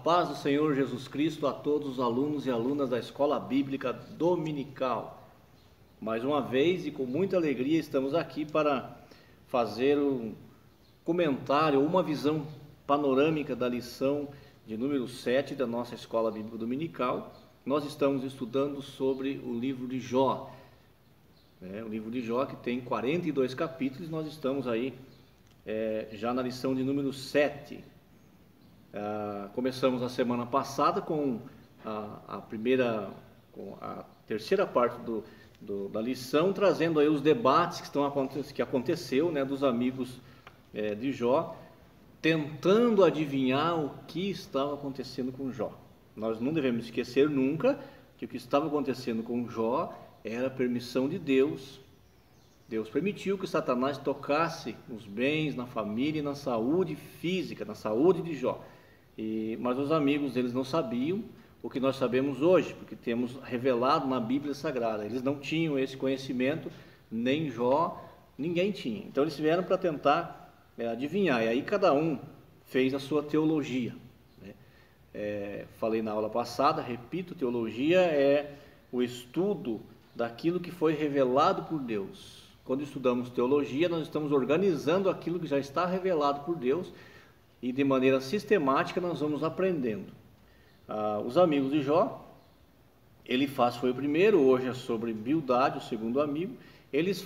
paz do Senhor Jesus Cristo a todos os alunos e alunas da Escola Bíblica Dominical. Mais uma vez e com muita alegria estamos aqui para fazer um comentário, uma visão panorâmica da lição de número 7 da nossa Escola Bíblica Dominical. Nós estamos estudando sobre o livro de Jó. O livro de Jó, que tem 42 capítulos, nós estamos aí já na lição de número 7. Começamos a semana passada com a terceira parte da lição, trazendo aí os debates que aconteceu, dos amigos de Jó, tentando adivinhar o que estava acontecendo com Jó. Nós não devemos esquecer nunca que o que estava acontecendo com Jó era a permissão de Deus. Deus permitiu que Satanás tocasse nos bens, na família e na saúde física, na saúde de Jó. Mas os amigos deles não sabiam o que nós sabemos hoje, porque temos revelado na Bíblia Sagrada. Eles não tinham esse conhecimento, nem Jó, ninguém tinha. Então eles vieram para tentar adivinhar, e aí cada um fez a sua teologia. Falei na aula passada, repito, teologia é o estudo daquilo que foi revelado por Deus. Quando estudamos teologia, nós estamos organizando aquilo que já está revelado por Deus, e de maneira sistemática nós vamos aprendendo. Os amigos de Jó, Elifaz foi o primeiro, hoje é sobre Bildade, o segundo amigo. Eles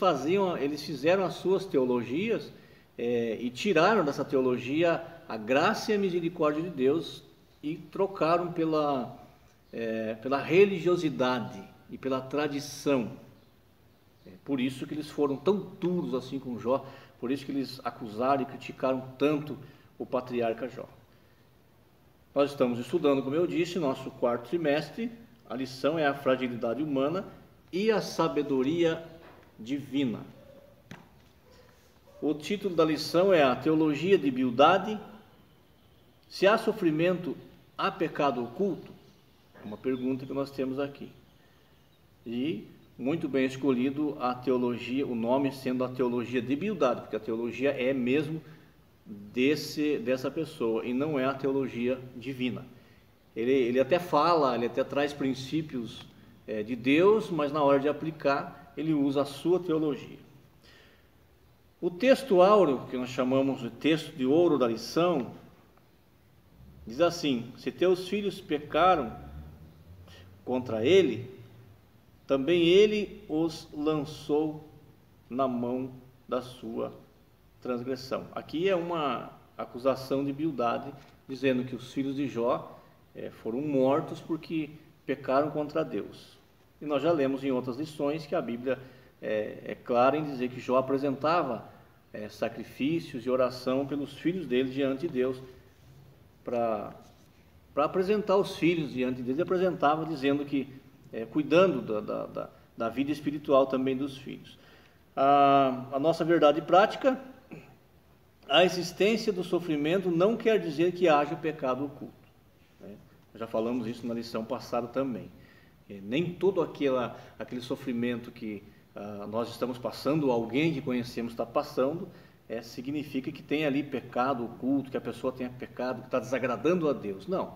fizeram as suas teologias e tiraram dessa teologia a graça e a misericórdia de Deus e trocaram pela religiosidade e pela tradição. Por isso que eles foram tão duros assim com Jó, por isso que eles acusaram e criticaram tanto o patriarca Jó. Nós estamos estudando, como eu disse, nosso quarto trimestre. A lição é a fragilidade humana e a sabedoria divina. O título da lição é a teologia de Bildade. Se há sofrimento, há pecado oculto? É uma pergunta que nós temos aqui. E muito bem escolhido a teologia, o nome sendo a teologia de Bildade, porque a teologia é mesmo dessa pessoa e não é a teologia divina. Ele até fala, ele até traz princípios de Deus, mas na hora de aplicar ele usa a sua teologia. O texto áureo, que nós chamamos de texto de ouro da lição, diz assim: se teus filhos pecaram contra ele, também ele os lançou na mão da sua transgressão. Aqui é uma acusação de Bildade, dizendo que os filhos de Jó foram mortos porque pecaram contra Deus. E nós já lemos em outras lições que a Bíblia é clara em dizer que Jó apresentava sacrifícios e oração pelos filhos dele diante de Deus, para apresentar os filhos diante de Deus. Ele apresentava dizendo que, cuidando da vida espiritual também dos filhos. A nossa verdade prática: a existência do sofrimento não quer dizer que haja pecado oculto. Já falamos isso na lição passada também. Nem todo aquele sofrimento que nós estamos passando, ou alguém que conhecemos está passando, significa que tem ali pecado oculto, que a pessoa tenha pecado, que está desagradando a Deus. Não,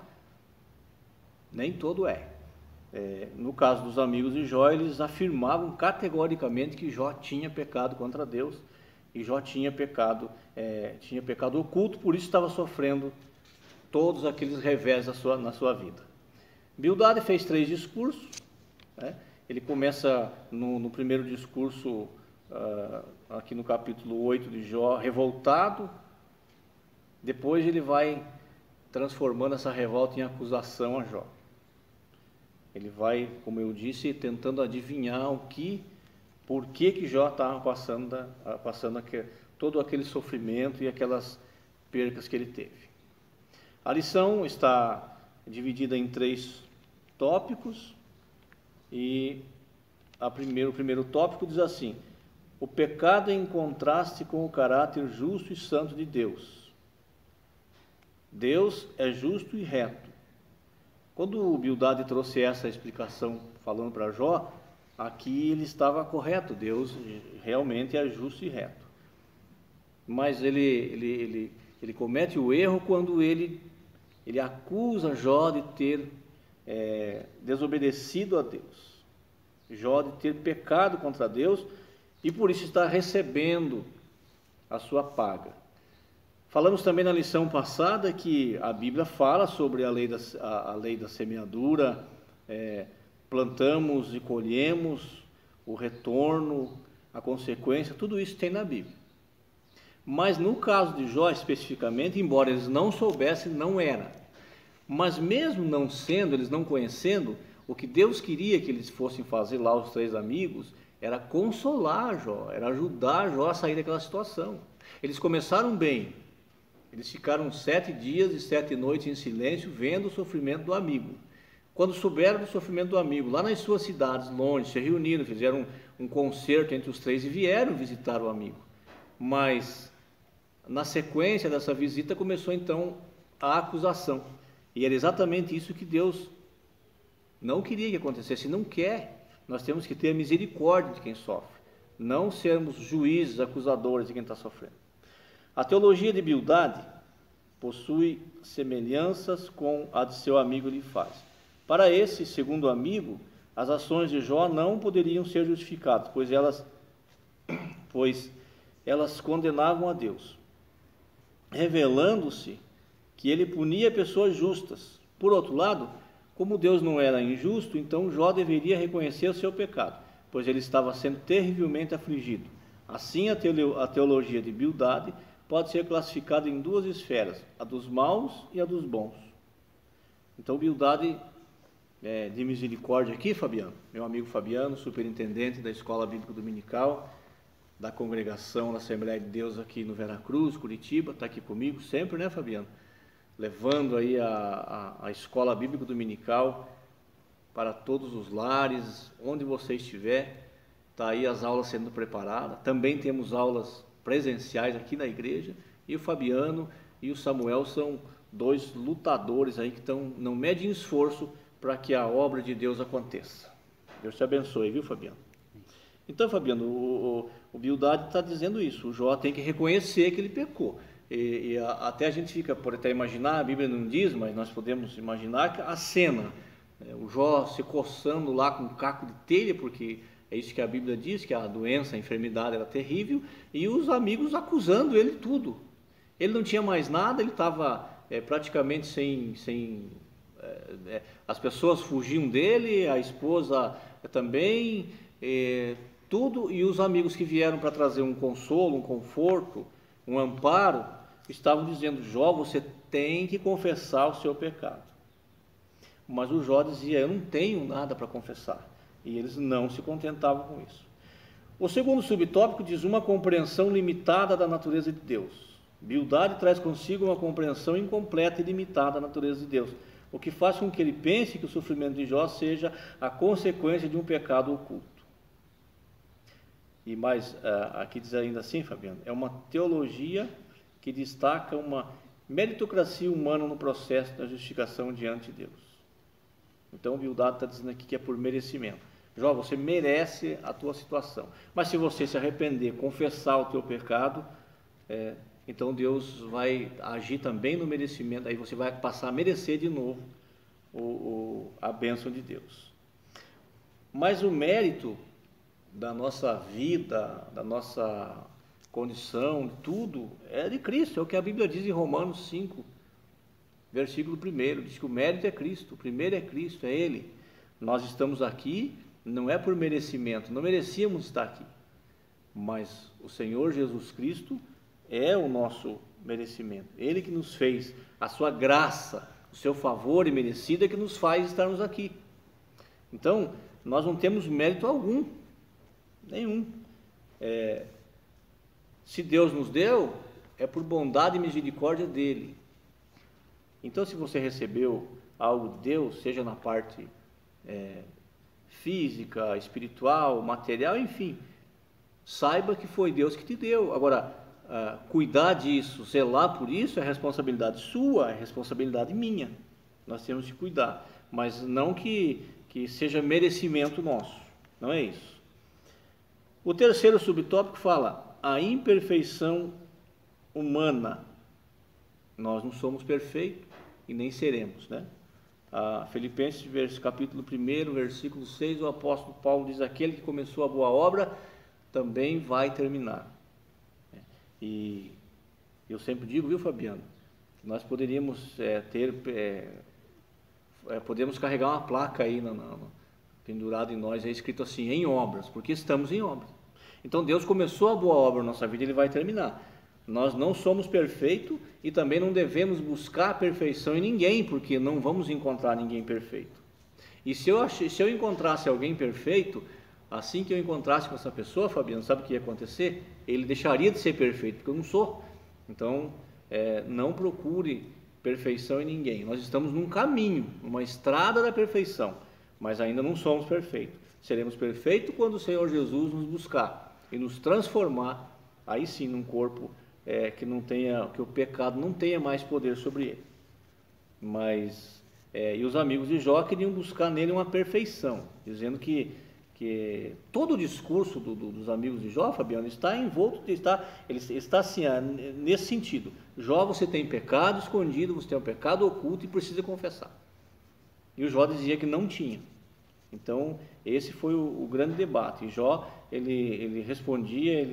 nem todo é. No caso dos amigos de Jó, eles afirmavam categoricamente que Jó tinha pecado contra Deus, e Jó tinha pecado oculto, por isso estava sofrendo todos aqueles revés na sua vida. Bildade fez 3 discursos. Ele começa no primeiro discurso, aqui no capítulo 8 de Jó, revoltado. Depois ele vai transformando essa revolta em acusação a Jó. Ele vai, como eu disse, tentando adivinhar por que Jó estava passando todo aquele sofrimento e aquelas percas que ele teve. A lição está dividida em 3 tópicos, e o primeiro tópico diz assim: o pecado em contraste com o caráter justo e santo de Deus. Deus é justo e reto. Quando o Bildade trouxe essa explicação falando para Jó, aqui ele estava correto, Deus realmente é justo e reto. Mas ele comete o erro quando ele ele acusa Jó de ter desobedecido a Deus, Jó de ter pecado contra Deus e por isso está recebendo a sua paga. Falamos também na lição passada que a Bíblia fala sobre a lei da semeadura, plantamos e colhemos, o retorno, a consequência, tudo isso tem na Bíblia. Mas no caso de Jó especificamente, embora eles não soubessem, não era. Mas mesmo não sendo, eles não conhecendo, o que Deus queria que eles fossem fazer lá, os 3 amigos, era consolar Jó, era ajudar Jó a sair daquela situação. Eles começaram bem, eles ficaram 7 dias e 7 noites em silêncio, vendo o sofrimento do amigo. Quando souberam do sofrimento do amigo, lá nas suas cidades, longe, se reuniram, fizeram um concerto entre os 3 e vieram visitar o amigo. Mas, na sequência dessa visita, começou então a acusação. E era exatamente isso que Deus não queria que acontecesse, não quer. Nós temos que ter misericórdia de quem sofre, não sermos juízes, acusadores de quem está sofrendo. A teologia de Bildade possui semelhanças com a de seu amigo Elifaz. Para esse segundo amigo, as ações de Jó não poderiam ser justificadas, pois elas condenavam a Deus, revelando-se que ele punia pessoas justas. Por outro lado, como Deus não era injusto, então Jó deveria reconhecer o seu pecado, pois ele estava sendo terrivelmente afligido. Assim, a teologia de Bildade pode ser classificada em 2 esferas, a dos maus e a dos bons. Então, Bildade de misericórdia aqui, Fabiano, meu amigo Fabiano, superintendente da Escola Bíblica Dominical, da congregação da Assembleia de Deus aqui no Veracruz, Curitiba, está aqui comigo sempre, né, Fabiano? Levando aí a Escola Bíblica Dominical para todos os lares, onde você estiver, está aí as aulas sendo preparadas. Também temos aulas presenciais aqui na igreja, e o Fabiano e o Samuel são 2 lutadores aí que não medem esforço para que a obra de Deus aconteça. Deus te abençoe, viu, Fabiano? Então, Fabiano, o Bildade está dizendo isso, o Jó tem que reconhecer que ele pecou. E até a gente pode até imaginar, a Bíblia não diz, mas nós podemos imaginar a cena, o Jó se coçando lá com um caco de telha, porque é isso que a Bíblia diz, que a doença, a enfermidade era terrível, e os amigos acusando ele de tudo. Ele não tinha mais nada, ele estava praticamente sem as pessoas fugiam dele, a esposa também, tudo, e os amigos que vieram para trazer um consolo, um conforto, um amparo, estavam dizendo: Jó, você tem que confessar o seu pecado. Mas o Jó dizia: eu não tenho nada para confessar. E eles não se contentavam com isso. O segundo subtópico diz uma compreensão limitada da natureza de Deus. Bildade traz consigo uma compreensão incompleta e limitada da natureza de Deus, o que faz com que ele pense que o sofrimento de Jó seja a consequência de um pecado oculto. E mais, aqui diz ainda assim, Fabiano, é uma teologia que destaca uma meritocracia humana no processo da justificação diante de Deus. Então, Bildade está dizendo aqui que é por merecimento. Jó, você merece a tua situação, mas se você se arrepender, confessar o teu pecado, então Deus vai agir também no merecimento, aí você vai passar a merecer de novo a bênção de Deus. Mas o mérito da nossa vida, da nossa condição, tudo é de Cristo, é o que a Bíblia diz em Romanos 5, versículo 1, diz que o mérito é Cristo, o primeiro é Cristo, é Ele. Nós estamos aqui, não é por merecimento, não merecíamos estar aqui, mas o Senhor Jesus Cristo é o nosso merecimento, Ele que nos fez, a sua graça, o seu favor imerecido é que nos faz estarmos aqui. Então, nós não temos mérito algum, nenhum. Se Deus nos deu, é por bondade e misericórdia dEle. Então, se você recebeu algo de Deus, seja na parte física, espiritual, material, enfim, saiba que foi Deus que te deu. Agora, cuidar disso, zelar por isso, é responsabilidade sua, é responsabilidade minha. Nós temos que cuidar, mas não que seja merecimento nosso, não é isso. O terceiro subtópico fala a imperfeição humana. Nós não somos perfeitos, e nem seremos, né? Filipenses capítulo 1, versículo 6, o apóstolo Paulo diz: aquele que começou a boa obra também vai terminar. E eu sempre digo, viu, Fabiano, que nós poderíamos podemos carregar uma placa aí pendurada em nós, escrito assim, em obras, porque estamos em obras. Então Deus começou a boa obra na nossa vida, Ele vai terminar. Nós não somos perfeitos e também não devemos buscar a perfeição em ninguém, porque não vamos encontrar ninguém perfeito. E se eu encontrasse alguém perfeito, assim que eu encontrasse com essa pessoa, Fabiano, sabe o que ia acontecer? Ele deixaria de ser perfeito, porque eu não sou. Então, não procure perfeição em ninguém. Nós estamos num caminho, numa estrada da perfeição, mas ainda não somos perfeitos. Seremos perfeitos quando o Senhor Jesus nos buscar e nos transformar, aí sim, num corpo que o pecado não tenha mais poder sobre ele. Mas e os amigos de Jó queriam buscar nele uma perfeição, dizendo que todo o discurso dos amigos de Jó, Fabiano, está envolto, ele está assim, nesse sentido. Jó, você tem pecado escondido, você tem um pecado oculto e precisa confessar. E o Jó dizia que não tinha. Então, esse foi o grande debate. E Jó, ele respondia,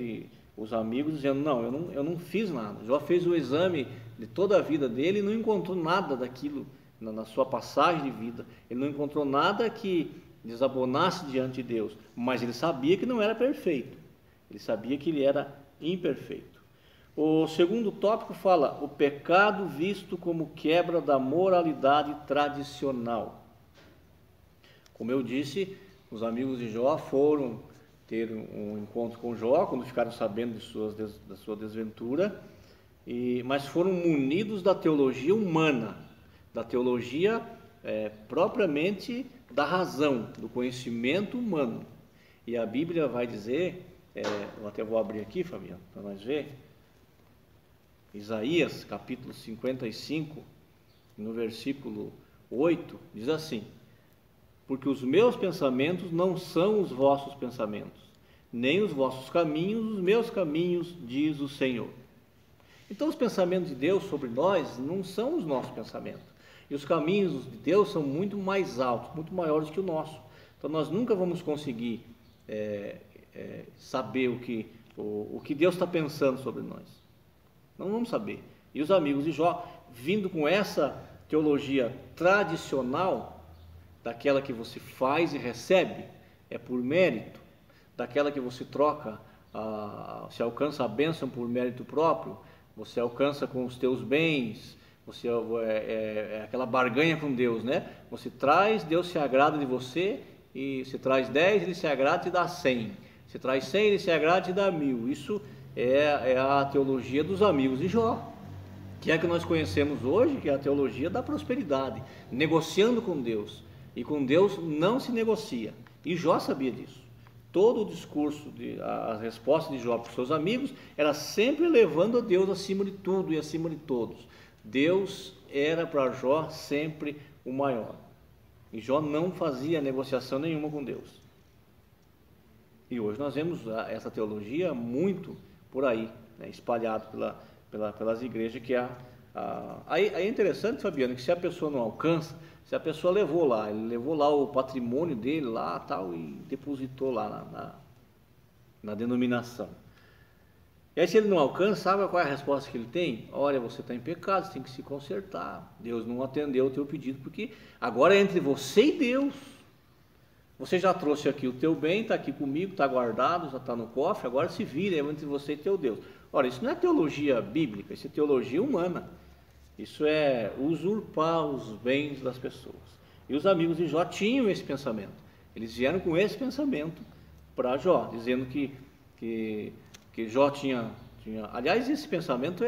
os amigos dizendo, não, eu não fiz nada. Jó fez o exame de toda a vida dele e não encontrou nada daquilo na sua passagem de vida. Ele não encontrou nada que desabonasse diante de Deus, mas ele sabia que não era perfeito. Ele sabia que ele era imperfeito. O segundo tópico fala o pecado visto como quebra da moralidade tradicional. Como eu disse, os amigos de Jó foram ter um encontro com Jó, quando ficaram sabendo da sua desventura, mas foram munidos da teologia humana, da teologia propriamente da razão, do conhecimento humano. E a Bíblia vai dizer, eu até vou abrir aqui, Fabiano, para nós ver, Isaías capítulo 55, no versículo 8, diz assim: porque os meus pensamentos não são os vossos pensamentos, nem os vossos caminhos, os meus caminhos, diz o Senhor. Então os pensamentos de Deus sobre nós não são os nossos pensamentos, e os caminhos de Deus são muito mais altos, muito maiores que o nosso. Então nós nunca vamos conseguir saber o que Deus está pensando sobre nós, não vamos saber. E os amigos de Jó, vindo com essa teologia tradicional, daquela que você faz e recebe, é por mérito, daquela que você troca, se alcança a bênção por mérito próprio, você alcança com os teus bens, você aquela barganha com Deus, né? Você traz, Deus se agrada de você, e você traz 10, Ele se agrada e te dá 100, você traz 100, Ele se agrada e te dá 1000. Isso é a teologia dos amigos de Jó, que é a que nós conhecemos hoje, que é a teologia da prosperidade, negociando com Deus. E com Deus não se negocia. E Jó sabia disso. Todo o discurso, a resposta de Jó para os seus amigos era sempre levando a Deus acima de tudo e acima de todos. Deus era para Jó sempre o maior. E Jó não fazia negociação nenhuma com Deus. E hoje nós vemos essa teologia muito por aí, né, espalhado pelas igrejas, que aí é interessante, Fabiano, que se a pessoa não alcança, se a pessoa ele levou lá o patrimônio dele lá tal e depositou lá na denominação. E aí se ele não alcança, sabe qual é a resposta que ele tem? Olha, você está em pecado, você tem que se consertar. Deus não atendeu o teu pedido, porque agora é entre você e Deus. Você já trouxe aqui o teu bem, está aqui comigo, está guardado, já está no cofre, agora se vira, é entre você e teu Deus. Ora, isso não é teologia bíblica, isso é teologia humana. Isso é usurpar os bens das pessoas. E os amigos de Jó tinham esse pensamento. Eles vieram com esse pensamento para Jó, dizendo que Jó tinha... Aliás, esse pensamento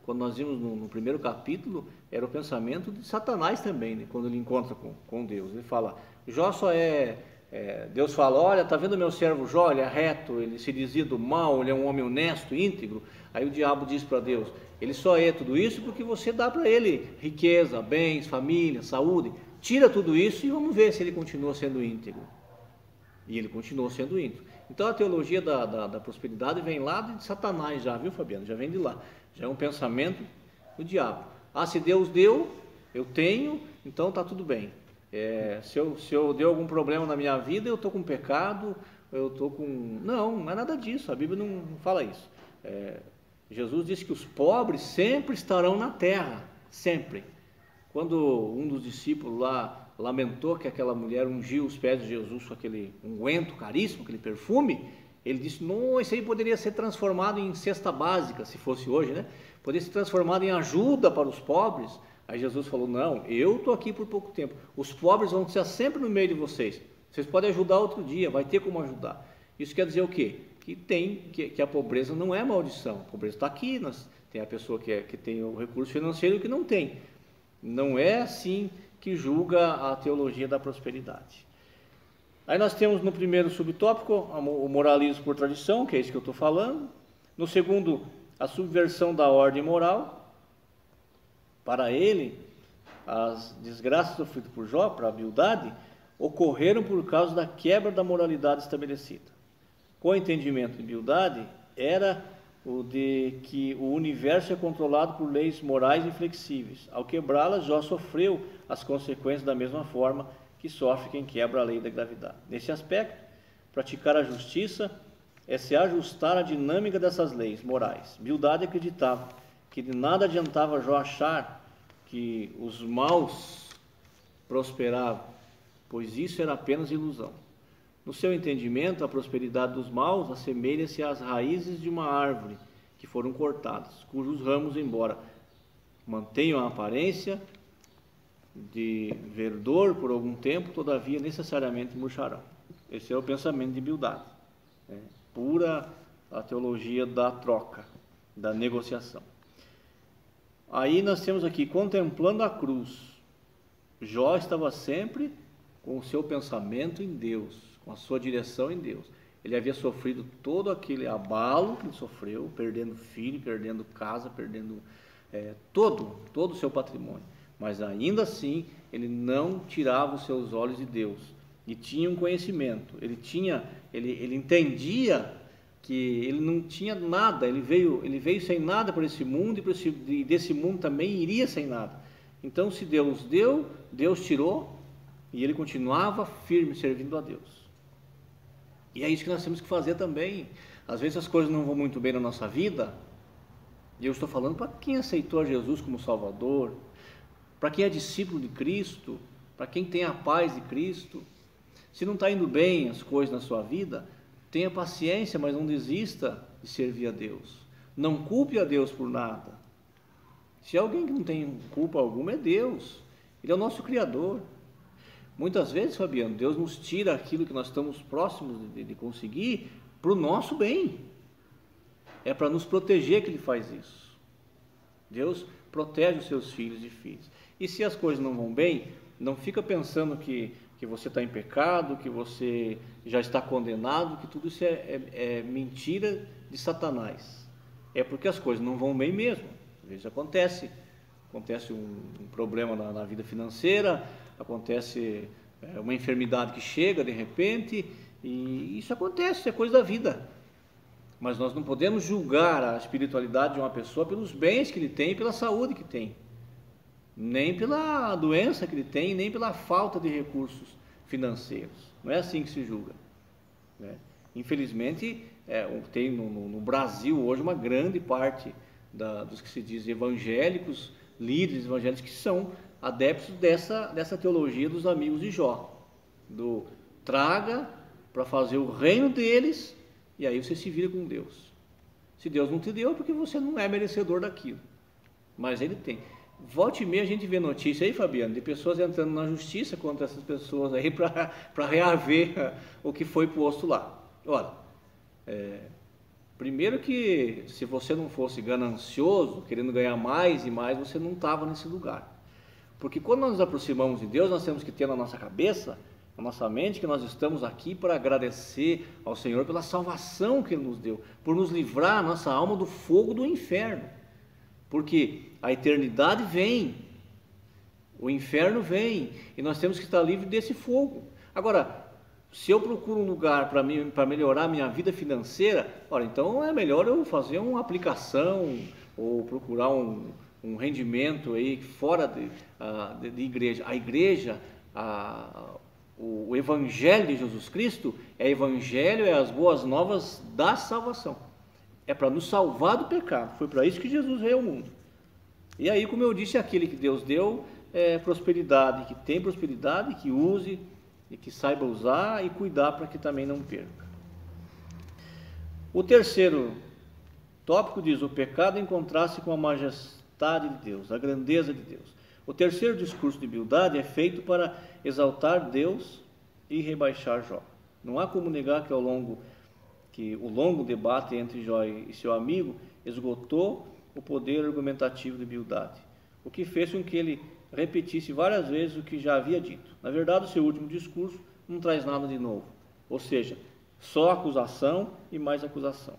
quando nós vimos no primeiro capítulo, era o pensamento de Satanás também, né? Quando ele encontra com Deus. Ele fala, Jó só Deus fala, olha, está vendo meu servo Jó, ele é reto, ele se desvia do mal, ele é um homem honesto, íntegro. Aí o diabo diz para Deus, ele só é tudo isso porque você dá para ele riqueza, bens, família, saúde. Tira tudo isso e vamos ver se ele continua sendo íntegro. E ele continuou sendo íntegro. Então a teologia da prosperidade vem lá de Satanás já, viu, Fabiano? Já vem de lá. Já é um pensamento do diabo. Se Deus deu, eu tenho, então está tudo bem. Se eu deu algum problema na minha vida, eu estou com pecado, eu estou com... Não é nada disso, a Bíblia não fala isso. Jesus disse que os pobres sempre estarão na terra, sempre. Quando um dos discípulos lá lamentou que aquela mulher ungiu os pés de Jesus com aquele unguento caríssimo, aquele perfume, ele disse, não, isso aí poderia ser transformado em cesta básica, se fosse hoje, né? Poderia ser transformado em ajuda para os pobres. Aí Jesus falou, não, eu estou aqui por pouco tempo, os pobres vão estar sempre no meio de vocês, vocês podem ajudar outro dia, vai ter como ajudar. Isso quer dizer o quê? Que a pobreza não é maldição, a pobreza está aqui, tem a pessoa que tem o recurso financeiro e que não tem. Não é assim que julga a teologia da prosperidade. Aí nós temos no primeiro subtópico o moralismo por tradição, que é isso que eu estou falando. No segundo, a subversão da ordem moral. Para ele, as desgraças sofridas por Jó, para a Bildade, ocorreram por causa da quebra da moralidade estabelecida. Com o entendimento de Bildade, era o de que o universo é controlado por leis morais inflexíveis. Ao quebrá-las, Jó sofreu as consequências da mesma forma que sofre quem quebra a lei da gravidade. Nesse aspecto, praticar a justiça é se ajustar à dinâmica dessas leis morais. Bildade acreditava que de nada adiantava Jó achar que os maus prosperavam, pois isso era apenas ilusão. No seu entendimento, a prosperidade dos maus assemelha-se às raízes de uma árvore que foram cortadas, cujos ramos, embora mantenham a aparência de verdor por algum tempo, todavia necessariamente murcharão. Esse é o pensamento de Bildade, pura a teologia da troca, da negociação. Aí nós temos aqui, contemplando a cruz, Jó estava sempre com o seu pensamento em Deus, com a sua direção em Deus. Ele havia sofrido todo aquele abalo que ele sofreu, perdendo filho, perdendo casa, perdendo todo o seu patrimônio. Mas ainda assim, ele não tirava os seus olhos de Deus. E tinha um conhecimento, ele entendia que ele não tinha nada, ele veio sem nada para esse mundo e desse mundo também iria sem nada. Então, se Deus deu, Deus tirou, e ele continuava firme servindo a Deus. E é isso que nós temos que fazer também. Às vezes as coisas não vão muito bem na nossa vida, e eu estou falando para quem aceitou a Jesus como Salvador, para quem é discípulo de Cristo, para quem tem a paz de Cristo. Se não está indo bem as coisas na sua vida, tenha paciência, mas não desista de servir a Deus. Não culpe a Deus por nada. Se alguém que não tem culpa alguma, é Deus. Ele é o nosso Criador. Muitas vezes, Fabiano, Deus nos tira aquilo que nós estamos próximos de conseguir para o nosso bem. É para nos proteger que Ele faz isso. Deus protege os seus filhos e filhas. E se as coisas não vão bem, não fica pensando que você está em pecado, que você já está condenado, que tudo isso é mentira de Satanás. É porque as coisas não vão bem mesmo. Às vezes acontece um problema na vida financeira, acontece uma enfermidade que chega de repente, e isso acontece, é coisa da vida. Mas nós não podemos julgar a espiritualidade de uma pessoa pelos bens que ele tem e pela saúde que tem, nem pela doença que ele tem, nem pela falta de recursos financeiros. Não é assim que se julga, né? Infelizmente, tem no Brasil hoje uma grande parte dos que se diz evangélicos, líderes evangélicos, que são adeptos dessa teologia dos amigos de Jó, do traga para fazer o reino deles, e aí você se vira com Deus. Se Deus não te deu, é porque você não é merecedor daquilo, mas Ele tem. Volte e meia a gente vê notícia aí, Fabiano, de pessoas entrando na justiça contra essas pessoas aí para reaver o que foi posto lá. Olha, primeiro que se você não fosse ganancioso, querendo ganhar mais e mais, você não estava nesse lugar. Porque quando nós nos aproximamos de Deus, nós temos que ter na nossa cabeça, na nossa mente, que nós estamos aqui para agradecer ao Senhor pela salvação que Ele nos deu, por nos livrar a nossa alma do fogo do inferno. Porque a eternidade vem, o inferno vem, e nós temos que estar livres desse fogo. Agora, se eu procuro um lugar para melhorar a minha vida financeira, olha, então é melhor eu fazer uma aplicação, ou procurar um rendimento aí fora de igreja. A igreja, o Evangelho de Jesus Cristo é Evangelho, é as boas novas da salvação. É para nos salvar do pecado. Foi para isso que Jesus veio ao mundo. E aí, como eu disse, aquele que Deus deu prosperidade, que tem prosperidade, que use e que saiba usar e cuidar para que também não perca. O terceiro tópico diz: o pecado em contraste com a majestade de Deus, a grandeza de Deus. O terceiro discurso de humildade é feito para exaltar Deus e rebaixar Jó. Não há como negar que o longo debate entre Jó e seu amigo esgotou o poder argumentativo de Bildade, o que fez com que ele repetisse várias vezes o que já havia dito. Na verdade, o seu último discurso não traz nada de novo, ou seja, só acusação e mais acusação.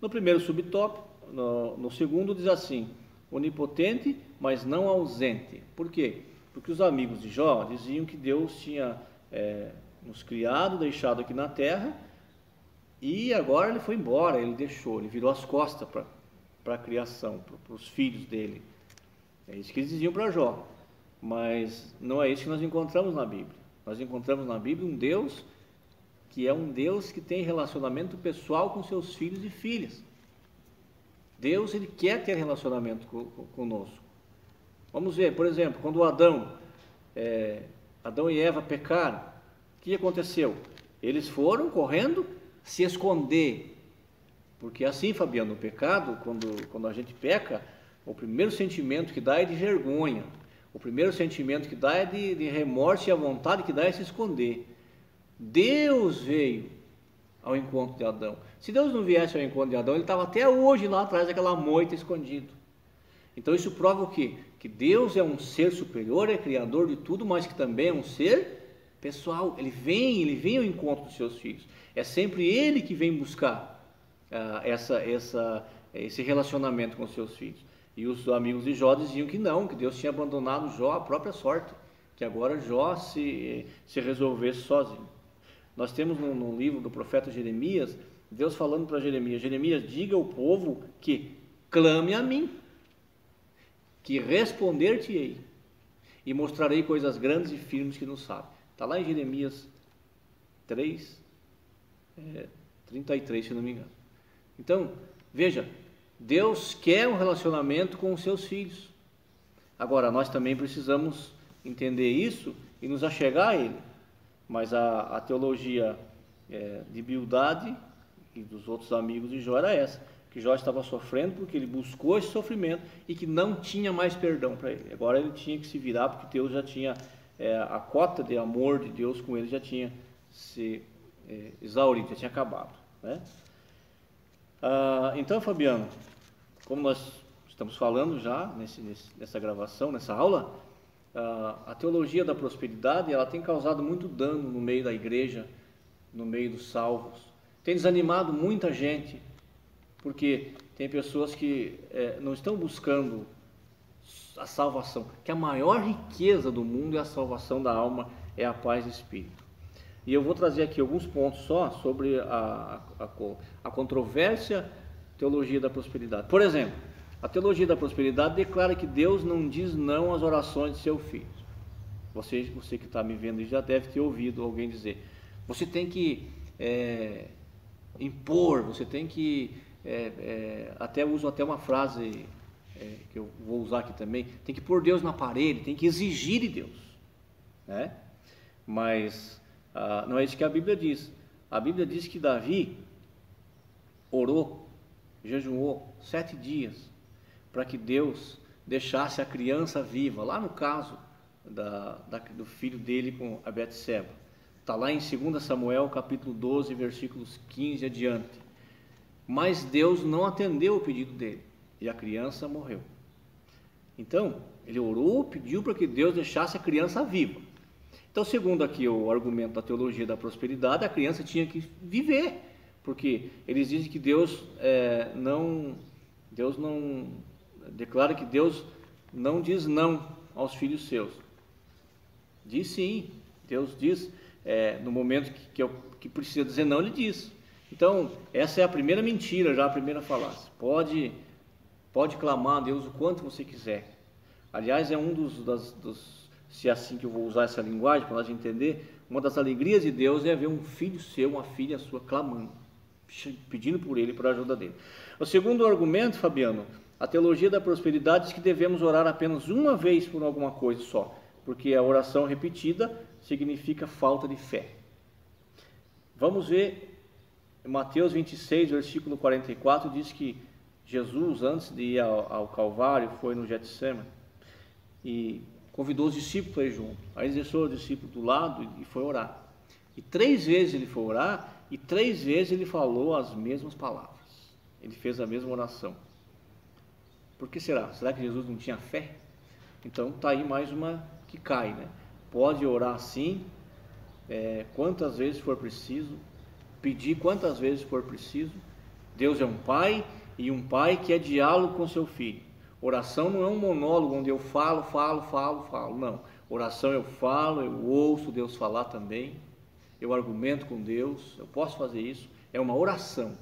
No primeiro subtópico, no segundo diz assim: onipotente, mas não ausente. Por quê? Porque os amigos de Jó diziam que Deus tinha nos criado, deixado aqui na terra, e agora ele foi embora, ele virou as costas para a criação, para os filhos dele. É isso que eles diziam para Jó. Mas não é isso que nós encontramos na Bíblia. Nós encontramos na Bíblia um Deus que é um Deus que tem relacionamento pessoal com seus filhos e filhas. Deus, ele quer ter relacionamento conosco. Vamos ver, por exemplo, quando Adão e Eva pecaram, o que aconteceu? Eles foram correndo se esconder. Porque assim, Fabiano, o pecado, quando a gente peca, o primeiro sentimento que dá é de vergonha. O primeiro sentimento que dá é de remorso, e a vontade que dá é se esconder. Deus veio ao encontro de Adão. Se Deus não viesse ao encontro de Adão, ele estava até hoje lá atrás daquela moita escondido. Então isso prova o quê? Que Deus é um ser superior, é criador de tudo, mas que também é um ser pessoal. Ele vem ao encontro dos seus filhos. É sempre ele que vem buscar esse relacionamento com os seus filhos. E os amigos de Jó diziam que não, que Deus tinha abandonado Jó à própria sorte, que agora Jó se resolvesse sozinho. Nós temos no livro do profeta Jeremias, Deus falando para Jeremias: Jeremias, diga ao povo que clame a mim, que responder-te-ei, e mostrarei coisas grandes e firmes que não sabe. Está lá em Jeremias 33, se não me engano. Então, veja, Deus quer um relacionamento com os seus filhos. Agora, nós também precisamos entender isso e nos achegar a Ele. Mas a teologia de Bildade e dos outros amigos de Jó era essa, que Jó estava sofrendo porque ele buscou esse sofrimento e que não tinha mais perdão para ele. Agora ele tinha que se virar, porque Deus já tinha, a cota de amor de Deus com ele já tinha se exaurido, já tinha acabado, né? Então, Fabiano, como nós estamos falando já nessa gravação, nessa aula, a teologia da prosperidade, ela tem causado muito dano no meio da igreja, no meio dos salvos. Tem desanimado muita gente, porque tem pessoas que não estão buscando a salvação, que a maior riqueza do mundo é a salvação da alma, é a paz de espírito. E eu vou trazer aqui alguns pontos só sobre a controvérsia teologia da prosperidade. Por exemplo, a teologia da prosperidade declara que Deus não diz não às orações de seu filho. Você que está me vendo já deve ter ouvido alguém dizer: você tem que impor, você tem que, uso até uma frase que eu vou usar aqui também, tem que pôr Deus na parede, tem que exigir de Deus, né? Mas não é isso que a Bíblia diz. A Bíblia diz que Davi orou, jejuou 7 dias para que Deus deixasse a criança viva, lá no caso do filho dele com a Betseba. Está lá em 2 Samuel capítulo 12, versículos 15 adiante. Mas Deus não atendeu o pedido dele e a criança morreu. Então, ele orou, pediu para que Deus deixasse a criança viva. Então, segundo aqui o argumento da teologia da prosperidade, a criança tinha que viver, porque eles dizem que Deus não declara que Deus não diz não aos filhos seus. Diz sim, Deus diz, no momento que precisa dizer não, Ele diz. Então, essa é a primeira mentira, já a primeira falácia. Pode Pode clamar a Deus o quanto você quiser. Aliás, é um se é assim que eu vou usar essa linguagem para nós entender, uma das alegrias de Deus é ver um filho seu, uma filha sua clamando, pedindo por ele, por ajuda dele. O segundo argumento, Fabiano, a teologia da prosperidade diz que devemos orar apenas uma vez por alguma coisa só, porque a oração repetida significa falta de fé. Vamos ver, Mateus 26, versículo 44, diz que Jesus, antes de ir ao Calvário, foi no Getsemane e convidou os discípulos a ir junto. Aí ele deixou os discípulos do lado e foi orar. E 3 vezes ele foi orar e 3 vezes ele falou as mesmas palavras. Ele fez a mesma oração. Por que será? Será que Jesus não tinha fé? Então está aí mais uma que cai, né? Pode orar sim, quantas vezes for preciso, pedir quantas vezes for preciso. Deus é um pai, e um pai que é diálogo com seu filho. Oração não é um monólogo onde eu falo, não. Oração eu falo, eu ouço Deus falar também, eu argumento com Deus, eu posso fazer isso. É uma oração,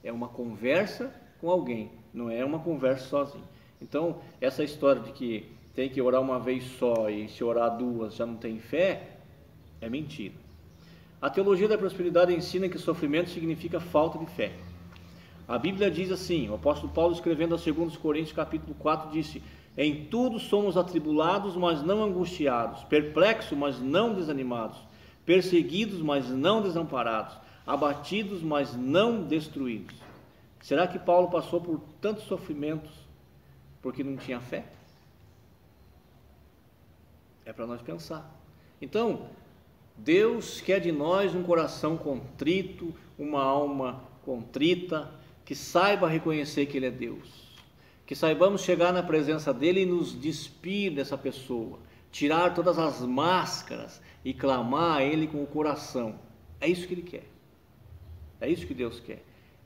é uma conversa com alguém, não é uma conversa sozinho. Então, essa história de que tem que orar uma vez só e se orar 2 já não tem fé, é mentira. A teologia da prosperidade ensina que sofrimento significa falta de fé. A Bíblia diz assim, o apóstolo Paulo escrevendo a 2 Coríntios capítulo 4 disse: em tudo somos atribulados, mas não angustiados, perplexos, mas não desanimados, perseguidos, mas não desamparados, abatidos, mas não destruídos. Será que Paulo passou por tantos sofrimentos porque não tinha fé? É para nós pensar. Então, Deus quer de nós um coração contrito, uma alma contrita, que saiba reconhecer que Ele é Deus, que saibamos chegar na presença dEle e nos despir dessa pessoa, tirar todas as máscaras e clamar a Ele com o coração. É isso que Ele quer, é isso que Deus quer.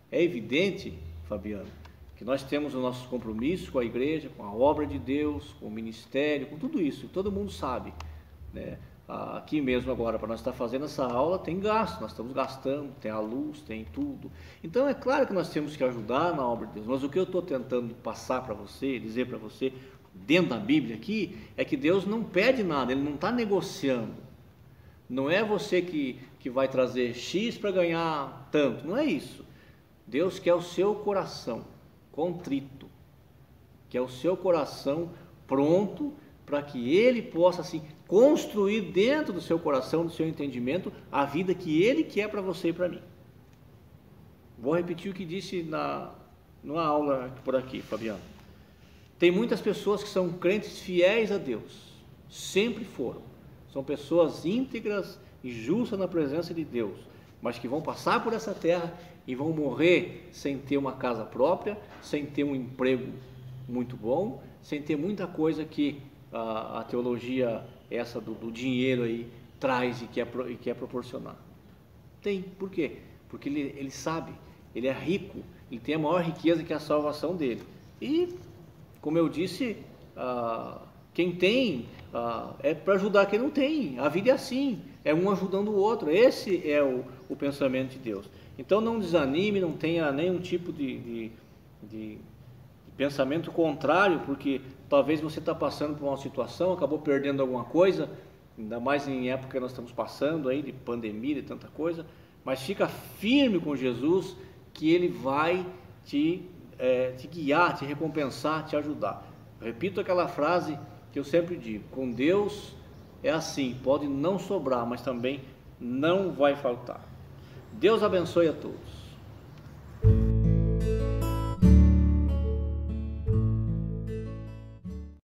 É evidente, Fabiano, que nós temos o nosso compromisso com a igreja, com a obra de Deus, com o ministério, com tudo isso, todo mundo sabe, né? Aqui mesmo agora, para nós estar fazendo essa aula, tem gasto, nós estamos gastando, tem a luz, tem tudo. Então é claro que nós temos que ajudar na obra de Deus, mas o que eu estou tentando passar para você, dizer para você, dentro da Bíblia aqui, é que Deus não pede nada, Ele não está negociando. Não é você que vai trazer X para ganhar tanto, não é isso. Deus quer o seu coração contrito, quer o seu coração pronto para que Ele possa assim construir dentro do seu coração, do seu entendimento, a vida que Ele quer para você e para mim. Vou repetir o que disse numa aula por aqui, Fabiano. Tem muitas pessoas que são crentes fiéis a Deus, sempre foram. São pessoas íntegras e justas na presença de Deus, mas que vão passar por essa terra e vão morrer sem ter uma casa própria, sem ter um emprego muito bom, sem ter muita coisa que a teologia essa do dinheiro aí traz e quer proporcionar. Tem, por quê? Porque ele sabe, ele é rico, ele tem a maior riqueza que é a salvação dele. E, como eu disse, quem tem é para ajudar quem não tem. A vida é assim, é um ajudando o outro. Esse é o pensamento de Deus. Então não desanime, não tenha nenhum tipo de pensamento contrário, porque talvez você está passando por uma situação, acabou perdendo alguma coisa, ainda mais em época que nós estamos passando aí de pandemia e tanta coisa, mas fica firme com Jesus, que Ele vai te guiar, te recompensar, te ajudar. Repito aquela frase que eu sempre digo: com Deus é assim, pode não sobrar, mas também não vai faltar. Deus abençoe a todos.